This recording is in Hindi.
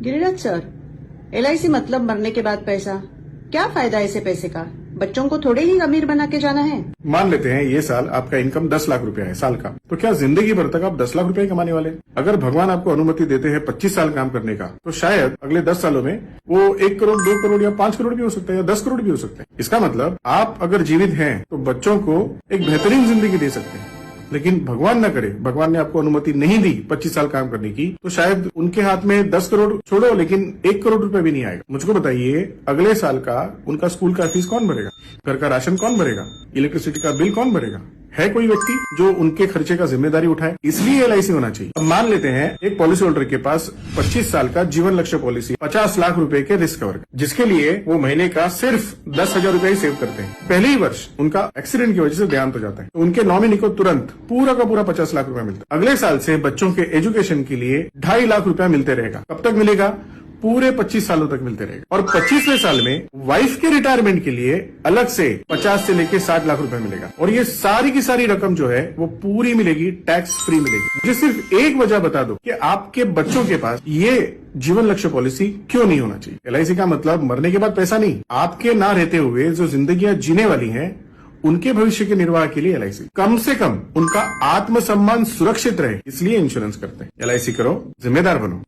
गिरिराज सर, LIC मतलब मरने के बाद पैसा। क्या फायदा ऐसे पैसे का? बच्चों को थोड़े ही अमीर बना के जाना है। मान लेते हैं ये साल आपका इनकम 10 लाख रुपया है साल का, तो क्या जिंदगी भर तक आप 10 लाख रुपया ही कमाने वाले हैं? अगर भगवान आपको अनुमति देते हैं 25 साल काम करने का, तो शायद अगले 10 सालों में वो 1 करोड़ 2 करोड़ या 5 करोड़ भी हो सकता है या 10 करोड़ भी हो सकते हैं। इसका मतलब आप अगर जीवित हैं तो बच्चों को एक बेहतरीन जिंदगी दे सकते हैं। लेकिन भगवान न करे, भगवान ने आपको अनुमति नहीं दी 25 साल काम करने की, तो शायद उनके हाथ में 10 करोड़ छोड़ो लेकिन 1 करोड़ रुपए भी नहीं आएगा। मुझको बताइए, अगले साल का उनका स्कूल का फीस कौन भरेगा? घर का राशन कौन भरेगा? इलेक्ट्रिसिटी का बिल कौन भरेगा? है कोई व्यक्ति जो उनके खर्चे का जिम्मेदारी उठाए? इसलिए LIC होना चाहिए। अब मान लेते हैं एक पॉलिसी होल्डर के पास 25 साल का जीवन लक्ष्य पॉलिसी 50 लाख रुपए के रिस्क कवर, जिसके लिए वो महीने का सिर्फ 10,000 रुपए ही सेव करते हैं। पहले ही वर्ष उनका एक्सीडेंट की वजह से देहांत हो जाता है, तो उनके नॉमिनी को तुरंत पूरा का पूरा 50 लाख रुपया मिलता है। अगले साल से बच्चों के एजुकेशन के लिए 2.5 लाख रुपया मिलते रहेगा। कब तक मिलेगा? पूरे 25 सालों तक मिलते रहेगा। और 25वें साल में वाइफ के रिटायरमेंट के लिए अलग से 50 से लेके 60 लाख रुपए मिलेगा। और ये सारी की सारी रकम जो है वो पूरी मिलेगी, टैक्स फ्री मिलेगी। मुझे सिर्फ एक वजह बता दो कि आपके बच्चों के पास ये जीवन लक्ष्य पॉलिसी क्यों नहीं होना चाहिए। LIC का मतलब मरने के बाद पैसा नहीं, आपके ना रहते हुए जो जिंदगियां जीने वाली हैं उनके भविष्य के निर्वाह के लिए LIC कम से कम उनका आत्मसम्मान सुरक्षित रहे, इसलिए इंश्योरेंस करते हैं। LIC करो, जिम्मेदार बनो।